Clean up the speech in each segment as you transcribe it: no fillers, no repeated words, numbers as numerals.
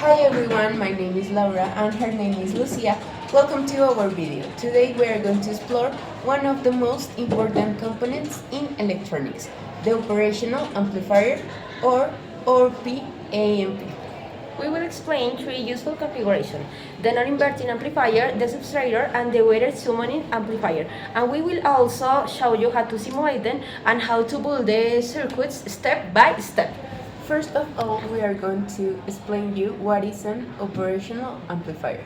Hi everyone, my name is Laura and her name is Lucia. Welcome to our video. Today we are going to explore one of the most important components in electronics, the operational amplifier or OP-AMP. We will explain three useful configurations: the non-inverting amplifier, the substrator, and the weighted summoning amplifier. And we will also show you how to simulate them and how to build the circuits step by step. First of all, we are going to explain you what is an operational amplifier.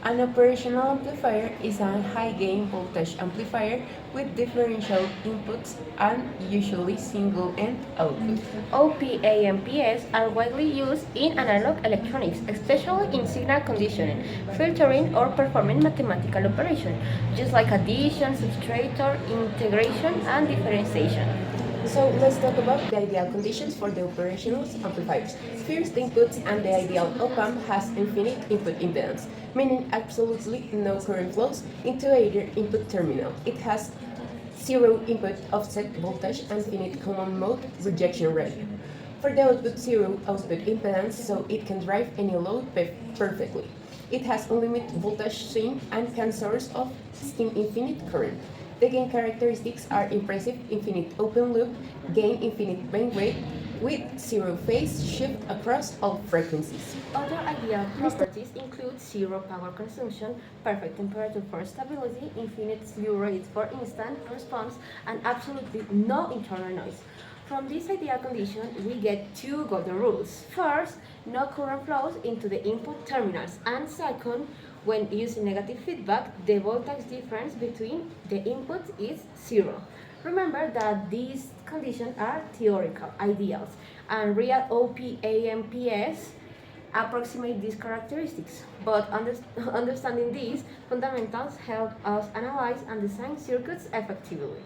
An operational amplifier is a high-gain voltage amplifier with differential inputs and usually single-end output. OP-AMPs are widely used in analog electronics, especially in signal conditioning, filtering, or performing mathematical operations, just like addition, subtractor, integration, and differentiation. So let's talk about the ideal conditions for the operational amplifiers. First, the inputs and the ideal op-amp has infinite input impedance, meaning absolutely no current flows into either input terminal. It has zero input offset voltage and finite common mode rejection ratio. For the output, zero output impedance, so it can drive any load perfectly. It has unlimited voltage swing and can source of infinite current. The gain characteristics are impressive infinite open loop, gain infinite bandwidth, with zero phase shift across all frequencies. Other ideal properties include zero power consumption, perfect temperature for stability, infinite slew rate for instant response, and absolutely no internal noise. From this ideal condition, we get two golden rules. First, no current flows into the input terminals, and second, when using negative feedback, the voltage difference between the inputs is zero. Remember that these conditions are theoretical ideals, and real OP-AMPs approximate these characteristics. But understanding these fundamentals help us analyze and design circuits effectively.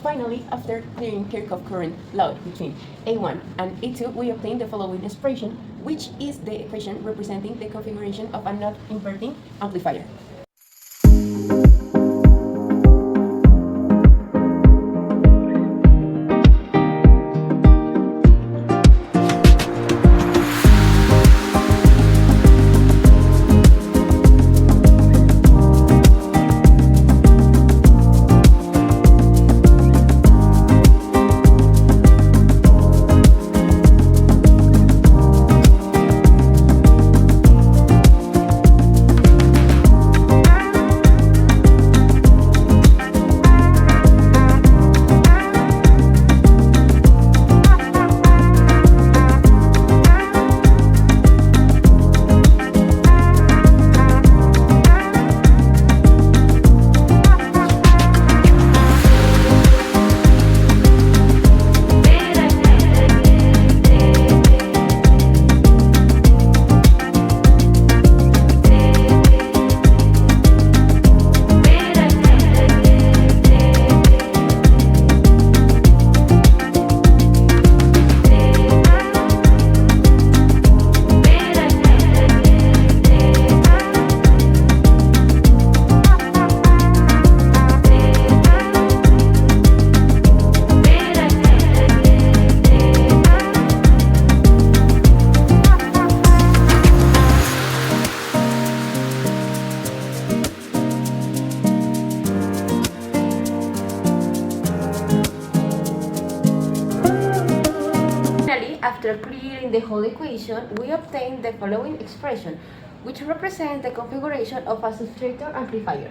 Finally, after clearing Kirchhoff current law between A1 and A2, we obtain the following expression, which is the equation representing the configuration of a non-inverting amplifier. After clearing the whole equation, we obtain the following expression, which represents the configuration of a substrator amplifier.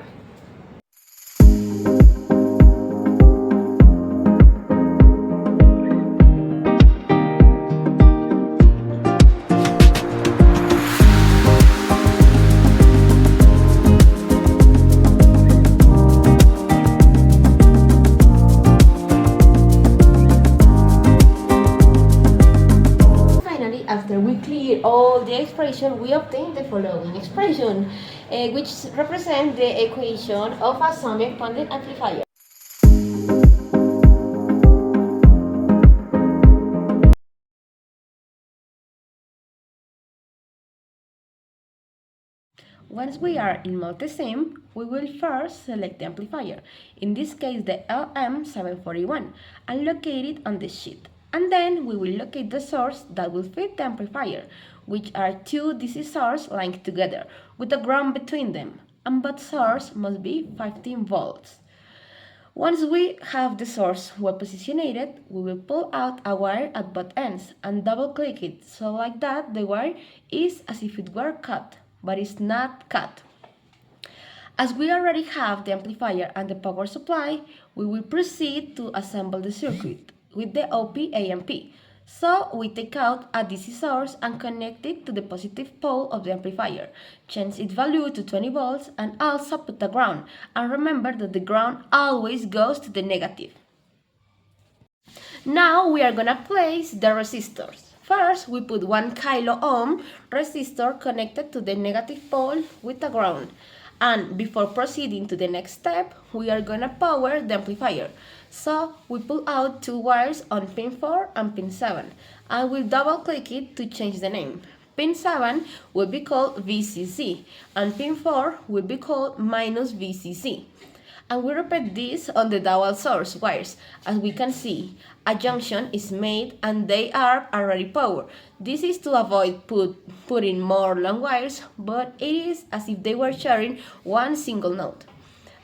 expression, we obtain the following expression, which represents the equation of a sum-expanded amplifier. Once we are in multisim, we will first select the amplifier, in this case the LM741, and locate it on the sheet. And then we will locate the source that will fit the amplifier, which are two DC sources linked together, with a ground between them, and both sources must be 15 volts. Once we have the source well positioned, we will pull out a wire at both ends and double click it, so like that the wire is as if it were cut, but it's not cut. As we already have the amplifier and the power supply, we will proceed to assemble the circuit with the OP-AMP. So we take out a DC source and connect it to the positive pole of the amplifier, change its value to 20 volts, and also put the ground. And remember that the ground always goes to the negative. Now we are gonna place the resistors. First, we put 1 kilo ohm resistor connected to the negative pole with the ground. And before proceeding to the next step, we are gonna power the amplifier. So we pull out 2 wires on pin 4 and pin 7, and we'll double click it to change the name. Pin 7 will be called VCC, and pin 4 will be called minus VCC. And we repeat this on the dual source wires. As we can see, a junction is made and they are already powered. This is to avoid putting more long wires, but it is as if they were sharing one single node.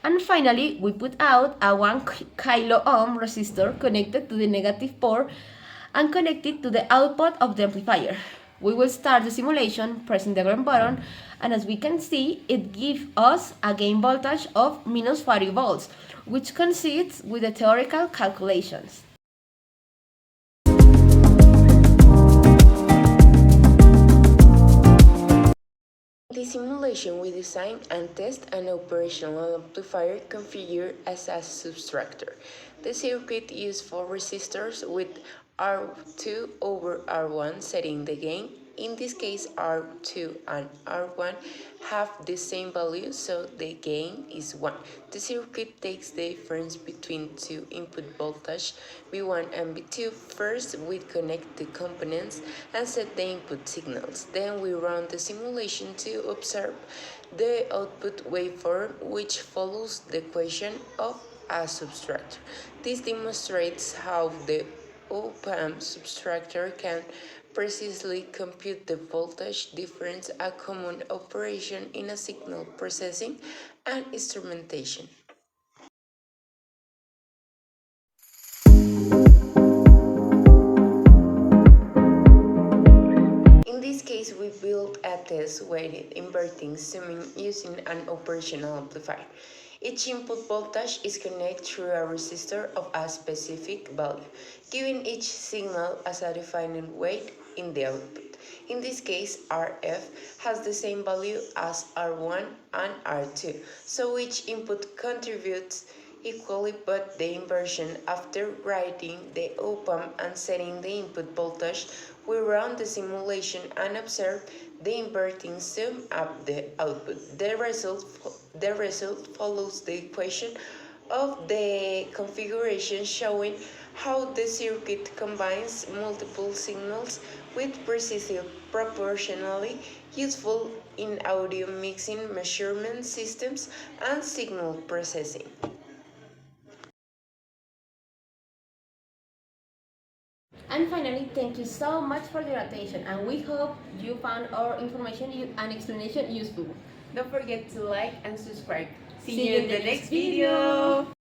And finally, we put out a 1 kilo ohm resistor connected to the negative pole and connected to the output of the amplifier. We will start the simulation pressing the green button, and as we can see, it gives us a gain voltage of minus 40 volts, which consists with the theoretical calculations. In this simulation, we design and test an operational amplifier configured as a subtractor. The circuit used 4 resistors with R2 over R1 setting the gain. In this case, R2 and R1 have the same value, so the gain is 1. The circuit takes the difference between two input voltage V1 and V2. First, we connect the components and set the input signals. Then we run the simulation to observe the output waveform, which follows the equation of a subtractor. This demonstrates how the op-amp subtractor can precisely compute the voltage difference, a common operation in a signal processing and instrumentation. In this case, we built a test-weighted inverting summing using an operational amplifier. Each input voltage is connected through a resistor of a specific value, giving each signal as a defined weight in the output. In this case, RF has the same value as R1 and R2, so each input contributes equally, but the inversion after writing the op-amp and setting the input voltage, we run the simulation and observe the inverting sum of the output. The result follows the equation of the configuration, showing how the circuit combines multiple signals with precision proportionally useful in audio mixing, measurement systems, and signal processing. And finally, thank you so much for your attention, and we hope you found our information and explanation useful. Don't forget to like and subscribe. See you in the next video.